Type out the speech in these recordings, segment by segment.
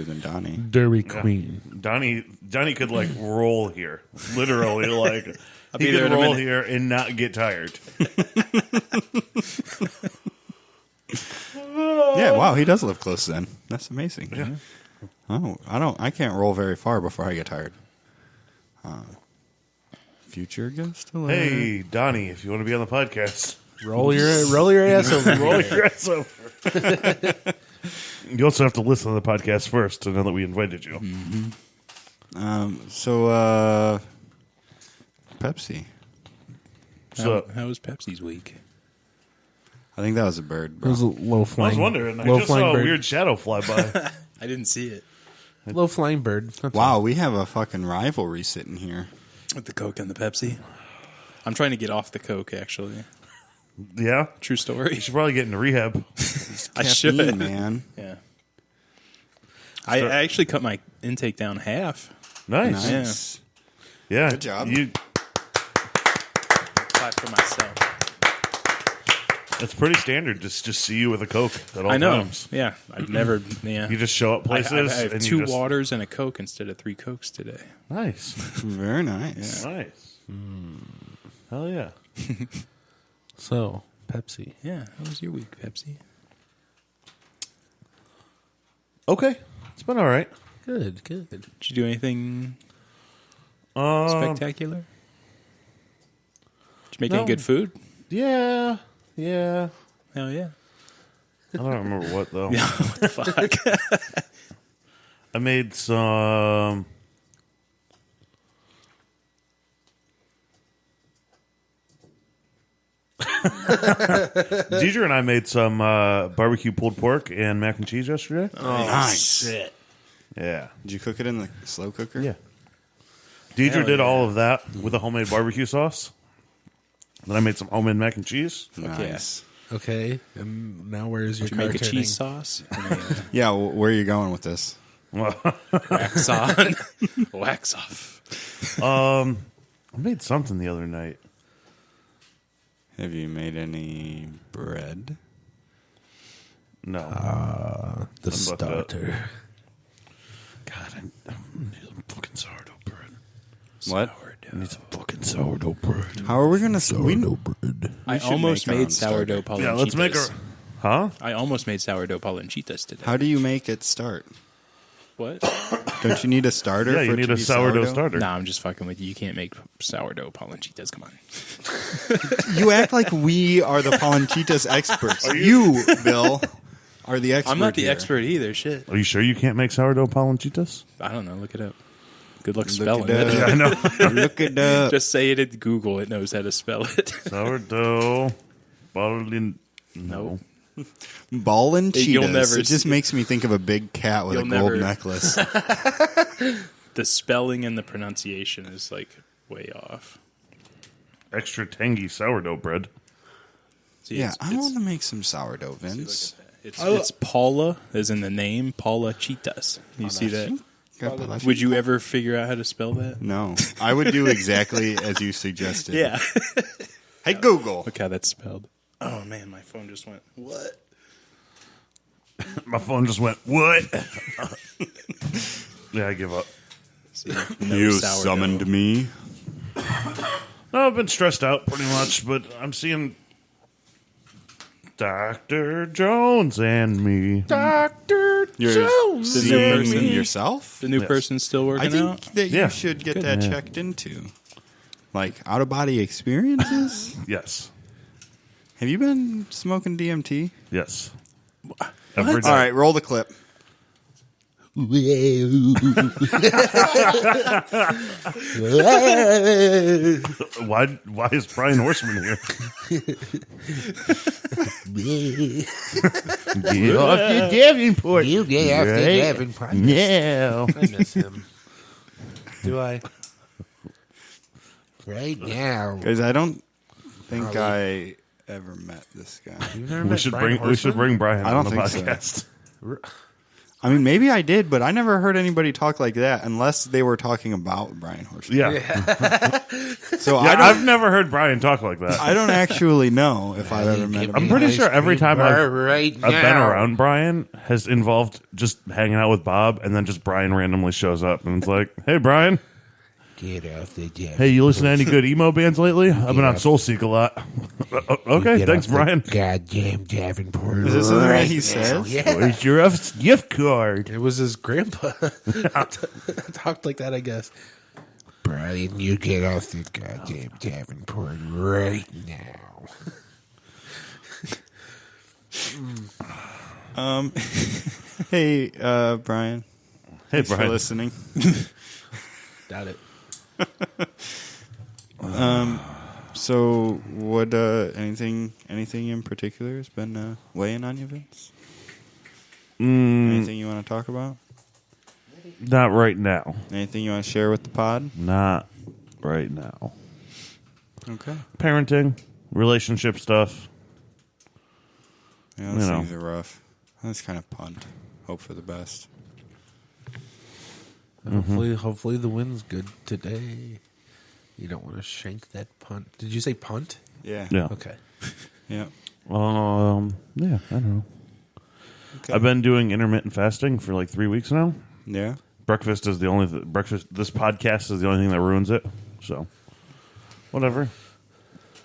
than Donnie. Dairy Queen. Donnie could like roll here, literally. Like he there could in a roll minute. here and not get tired. Yeah, wow, he does live close then. That's amazing. Yeah. Oh, I can't roll very far before I get tired. Future guest alert. Hey, Donnie, if you want to be on the podcast, Roll your ass over. roll your ass over. You also have to listen to the podcast first to know that we invited you. So, Pepsi. So How was Pepsi's week? I think that was a bird. It Bro. was a low I flying. was wondering. I low just saw flying a bird. weird shadow fly by. I didn't see it. Low flying bird. That's Wow, we have a fucking rivalry sitting here. With the Coke and the Pepsi. I'm trying to get off the Coke, actually. Yeah, True story. you should probably get into rehab. I Caffeine, should. man. Yeah. I actually cut my intake down half. Nice. Nice. Yeah. Good job. You, Clap for myself. it's pretty standard to just see you with a Coke at all I know. times. Yeah. I've never. Yeah. You just show up places. I have and two you just, waters and a Coke instead of 3 Cokes today. Nice. Very nice. Nice. Hell yeah. So, Pepsi. Yeah. How was your week, Pepsi? Okay. It's been all right. Good. Did you do anything spectacular? Did you make any no. good food? Yeah. Yeah. Hell yeah. I don't remember what, though. Yeah. What the fuck? I made some. Deidre and I made some barbecue pulled pork and mac and cheese yesterday. Nice. Shit. Yeah. Did you cook it in the slow cooker? Yeah. Deidre Hell did yeah. all of that with a homemade barbecue sauce. Then I made some homemade mac and cheese. Nice. Okay. And now where's your Did you make a car cheese sauce? Yeah, where are you going with this? Wax on. Wax off. I made something the other night. Have you made any bread? No. The Something about that. starter. God, I need some fucking sourdough bread. What? I need some fucking sourdough bread. How are we going to... bread. I should almost make our own made sourdough palenchitas. Yeah, let's make our... Huh? I almost made sourdough palenchitas today. How do you make it start? What? Don't you need a starter? Yeah, for you it need to a be sourdough starter. Nah, I'm just fucking with you. You can't make sourdough palenchitas. Come on. You act like we are the palenchitas experts. You, Bill, are the expert. I'm not the here. expert either. Shit. Are you sure you can't make sourdough palenchitas? I don't know. Look it up. Good luck Look spelling it it. up. I know. Look it up. Just say it at Google. It knows how to spell it. Sourdough palenchitas. No. Ball and Cheetos. You'll never it just see- makes me think of a big cat with a You'll gold never- necklace. The spelling and the pronunciation is like way off. Extra tangy sourdough bread. See, Yeah, I want to make some sourdough, Vince. It's Paula, as in the name, Paula Cheetas. You see that? Would you ever figure out how to spell that? No. I would do exactly as you suggested. Yeah. Hey, Google. Look how that's spelled. Oh, man, my phone just went, what? My phone just went, what? Yeah, I give up. See, no You sourdough. summoned me. No, I've been stressed out pretty much, but I'm seeing Dr. Jones and me. Dr. You're Jones. The new seeing person. yourself? The new Yes. person's still I working think out? that you Yeah. should get Good. that Yeah. checked into. Like, out-of-body experiences? Yes. Have you been smoking DMT? Yes. Every day. All right, roll the clip. Why is Brian Horseman here? Get off the Davenport. You get off the Right? Davenport. Yeah. I miss him. Do I? Right now. Guys, I don't think I ever met this guy. You've never We met should Brian bring Horseman? Brian I don't on the think so. podcast. I mean, maybe I did, but I never heard anybody talk like that unless they were talking about Brian Horschel. Yeah. So I've never heard Brian talk like that. I don't actually know if I've ever met him. I'm pretty sure every time I've been now. around Brian has involved just hanging out with Bob, and then just Brian randomly shows up, and it's like, hey, Brian. Get off the jet. Hey, you listen to any good emo bands lately? I've been on Soulseek a lot. Okay, Get thanks, off the Brian. Goddamn Davenport. Is this something that he says? Yeah. Where's your gift card? It was his grandpa. Talked like that, I guess. Brian, you get off the goddamn Davenport right now. Hey, Brian. Hey, Thanks for Brian. listening. Doubt it. So, what? Anything in particular has been weighing on you, Vince? Anything you want to talk about? Not right now. Anything you want to share with the pod? Not right now. Okay. Parenting, relationship stuff. Yeah, those You know. things are rough. That's kind of punt. Hope for the best. Hopefully the wind's good today. You don't want to shank that punt. Did you say punt? Yeah. Yeah. Okay. Yeah. Yeah, I don't know. Okay. I've been doing intermittent fasting for like 3 weeks now. Yeah. Breakfast is the only breakfast. This podcast is the only thing that ruins it. So, whatever.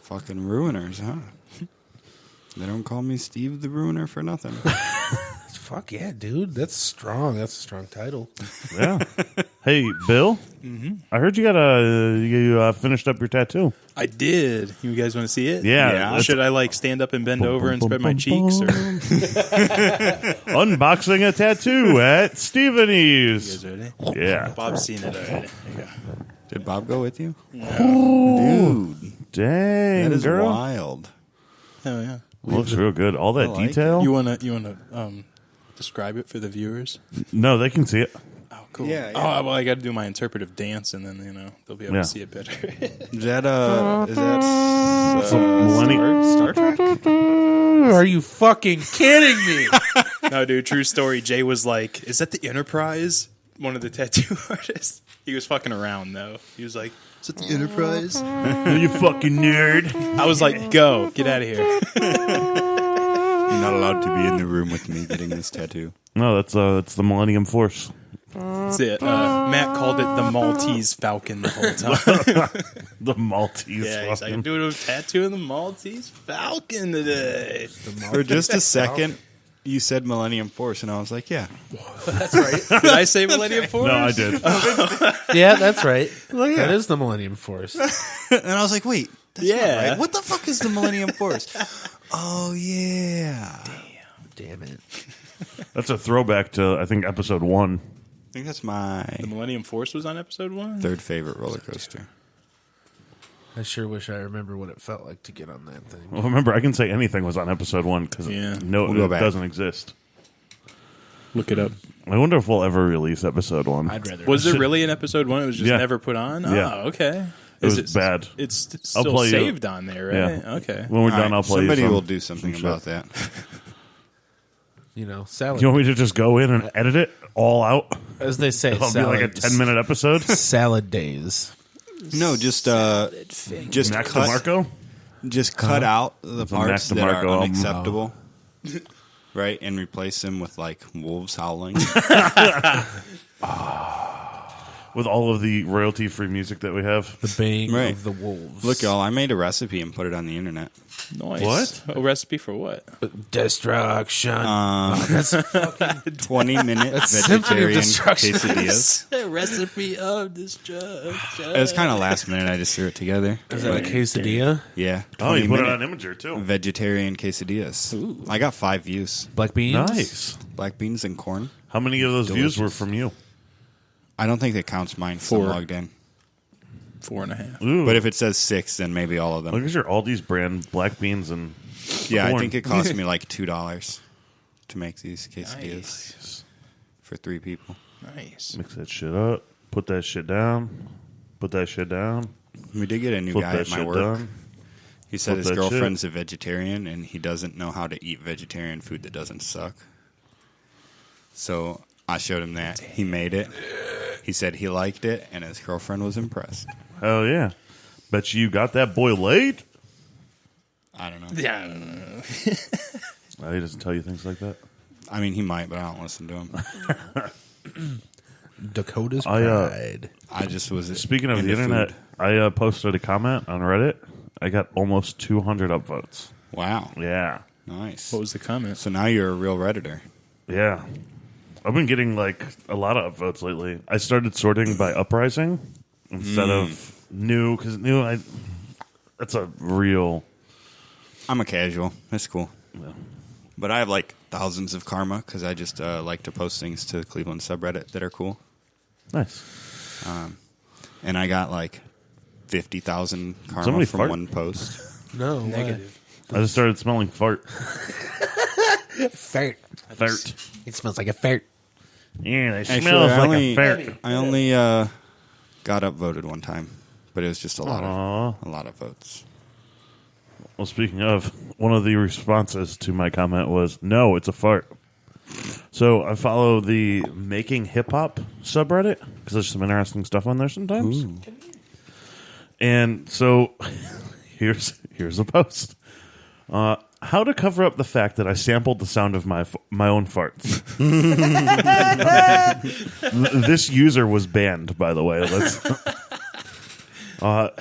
Fucking ruiners, huh? They don't call me Steve the Ruiner for nothing. Fuck yeah, dude. That's strong. That's a strong title. Yeah. Hey, Bill. I heard you finished up your tattoo. I did. You guys want to see it? Yeah. Should I like stand up and bend over and spread my cheeks? Or you Unboxing a tattoo at Steveny's. guys ready? Yeah. Bob's seen it already. There you go. Did Bob go with you? Dude, Dang, that is girl. wild. Oh yeah. Looks real good. All that I like detail. You wanna describe it for the viewers? No, they can see it. Oh, cool. Yeah, yeah. Oh, well, I got to do my interpretive dance, and then they'll be able Yeah. to see it better. Is that Millennium. Star Trek? Are you fucking kidding me? No, dude. True story. Jay was like, "Is that the Enterprise?" One of the tattoo artists. He was fucking around though. He was like, "Is that the Enterprise?" You fucking nerd. I was like, "Go, get out of here." You're not allowed to be in the room with me getting this tattoo. No, that's the Millennium Force. That's it. Matt called it the Maltese Falcon the whole time. The Maltese. Yeah, he's like, fucking- I'm doing a tattoo of the Maltese Falcon today. For just a second, you said Millennium Force, and I was like, yeah. That's right. Did I say Millennium Force? No, I did. Yeah, that's right. yeah. That is the Millennium Force. And I was like, wait, that's not Yeah. right. What the fuck is the Millennium Force? Oh, yeah. Damn it. That's a throwback to, I think, episode 1. I think that's my The Millennium Force was on episode 1? third favorite roller coaster. I sure wish I remember what it felt like to get on that thing. Well, remember, I can say anything was on episode 1 because Yeah. no, We'll go it back. doesn't exist. Look it up. I wonder if we'll ever release episode 1. I'd rather. Was there really an episode 1? It was just Yeah. never put on? Yeah. Oh, okay. It was bad. It's I'll still play you- saved on there, right? Yeah. Okay. When we're All done, right, I'll play somebody you some, will do something some about shit. that. You know, salad. You want me to just go in and edit it all out? As they say, It'll be like a 10-minute episode. salad days. No, just Mac cut, DeMarco? just cut out the It's a Mac parts that DeMarco are album. unacceptable, right, and replace them with like wolves howling. With all of the royalty-free music that we have. The baying Right. of the wolves. Look, y'all, I made a recipe and put it on the internet. Nice. What? A recipe for what? Destruction. 20-minute Symphony of vegetarian Destruction. quesadillas. A recipe of destruction. It was kind of last minute. I just threw it together. Is that a quesadilla? Yeah. Oh, you put it 20-minute on Imager, too. vegetarian quesadillas. I got 5 views. Black beans? Nice. Black beans and corn. How many of those views were from you? I don't think that counts mine. 4 4. logged in. 4.5. Ooh. But if it says 6, then maybe all of them. Look at your Aldi's brand black beans and Yeah, I corn. think it cost me like $2 to make these quesadillas Nice. for 3 people. Nice. Mix that shit up. Put that shit down. Put that shit down. We did get a new Flip guy that at my shit work. down. He said Flip his that girlfriend's a vegetarian and he doesn't know how to eat vegetarian food that doesn't suck. So I showed him that. He made it. He said he liked it, and his girlfriend was impressed. Hell yeah. Bet you got that boy laid? I don't know. Yeah, I don't know. He doesn't tell you things like that. I mean, he might, but I don't listen to him. Dakota's pride. I just was. Speaking of the into internet, food. I posted a comment on Reddit. I got almost 200 upvotes. Wow. Yeah. Nice. What was the comment? So now you're a real Redditor. Yeah. I've been getting like a lot of upvotes lately. I started sorting by uprising instead of new, because new, that's a real. I'm a casual. That's cool. Yeah. But I have like thousands of karma because I just like to post things to Cleveland subreddit that are cool. Nice. And I got like 50,000 karma Somebody from fart? one post. No, Negative. I just started smelling fart. Fart. Fart. It smells like a fart. Yeah, it Actually, smells I like only- a fart. I only got upvoted one time, but it was just a lot of votes. Well, speaking of, one of the responses to my comment was, no, it's a fart. So I follow the Making Hip Hop subreddit because there's some interesting stuff on there sometimes. Ooh. And so here's a post. How to cover up the fact that I sampled the sound of my own farts. This user was banned, by the way.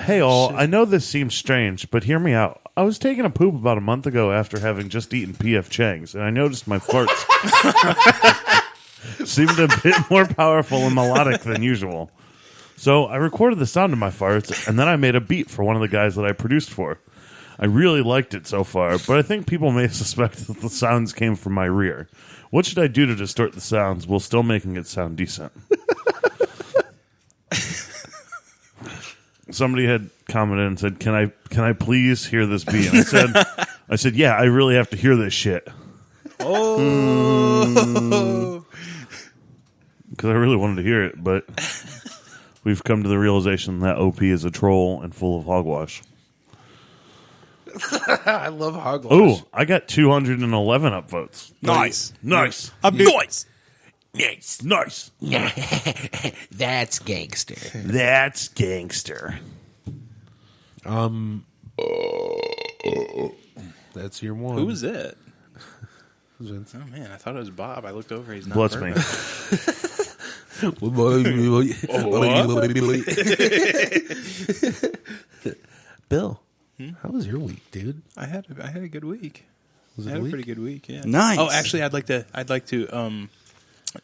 Hey all, I know this seems strange, but hear me out. I was taking a poop about a month ago after having just eaten P.F. Chang's, and I noticed my farts seemed a bit more powerful and melodic than usual. So I recorded the sound of my farts, and then I made a beat for one of the guys that I produced for. I really liked it so far, but I think people may suspect that the sounds came from my rear. What should I do to distort the sounds while still making it sound decent? Somebody had commented and said, "Can I please hear this beat?" And I said, "Yeah, I really have to hear this shit." Oh, Because I really wanted to hear it, but we've come to the realization that OP is a troll and full of hogwash. I love hogwash. Oh, I got 211 upvotes. Nice. Nice. noise. Nice. Nice. That's gangster. That's gangster. That's your one. Who was it? Who's Vince? Oh man, I thought it was Bob. I looked over. He's not. Bless me. Bill, how was your week, dude? I had a good week. Was I it had a a week? pretty good week. Yeah. Nice. Oh, actually, I'd like to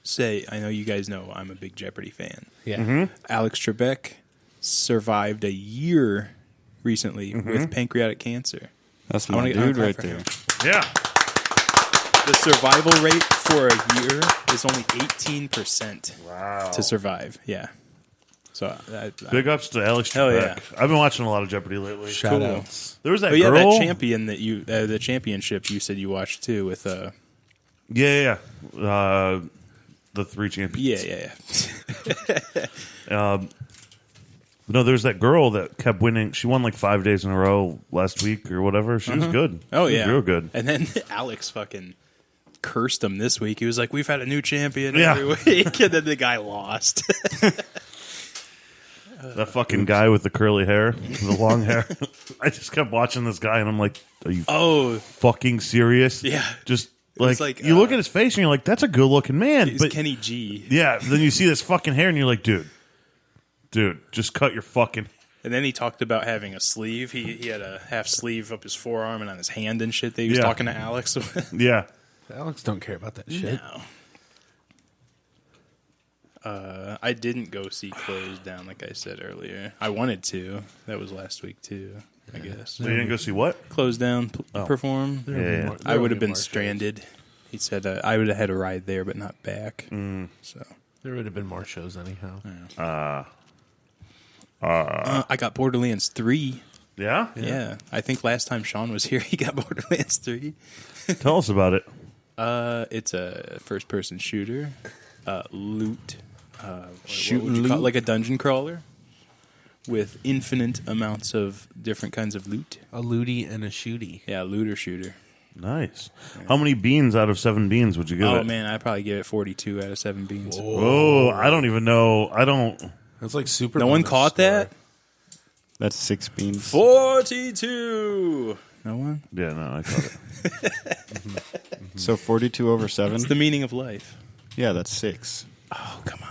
say I know you guys know I'm a big Jeopardy fan. Yeah. Alex Trebek survived a year recently with pancreatic cancer. That's I my wanna- dude I'll right clap for there. him. Yeah. The survival rate for a year is only 18% Wow. to survive. Yeah. So Big ups to Alex Hell Trebek. yeah. I've been watching a lot of Jeopardy lately. Shout Cool. outs. There was that Oh yeah, girl. that champion that you the championship you said you watched too with Yeah. The three champions. yeah. No, there's that girl that kept winning. She won like 5 days in a row last week or whatever. She was good. Oh She was yeah, real good. And then Alex fucking cursed him this week. He was like, "We've had a new champion Yeah. every week," and then the guy lost. That fucking guy with the curly hair, the long hair. I just kept watching this guy, and I'm like, "Are you Oh, fucking serious?" Yeah. Just was like, like, you look at his face, and you're like, "That's a good looking man." it's But Kenny G. yeah, then you see this fucking hair, and you're like, "Dude, just cut your fucking." And then he talked about having a sleeve. He had a half sleeve up his forearm and on his hand and shit that he was Yeah. talking to Alex with. Yeah. Alex don't care about that shit. No. I didn't go see Closed Down like I said earlier. I wanted to. That was last week too, I guess. So you didn't go see what? Closed Down perform. Yeah. I would have been stranded. He said I would have had a ride there, but not back. So There would have been more shows anyhow. I got Borderlands 3. Yeah? Yeah. I think last time Sean was here, he got Borderlands 3. Tell us about it. It's a first-person shooter, loot, Shoot what would you and call it? loot? Like a dungeon crawler with infinite amounts of different kinds of loot. A looty and a shooty. Yeah, looter shooter. Nice. How many beans out of 7 beans would you give it? Oh man, I'd probably give it 42 out of 7 beans. Oh, I don't even know. I don't. That's like super. No one bonus caught score. that? That's 6 beans. 42. No one? Yeah, no, I caught it. So 42 over 7? It's the meaning of life. Yeah, that's 6. Oh, come on.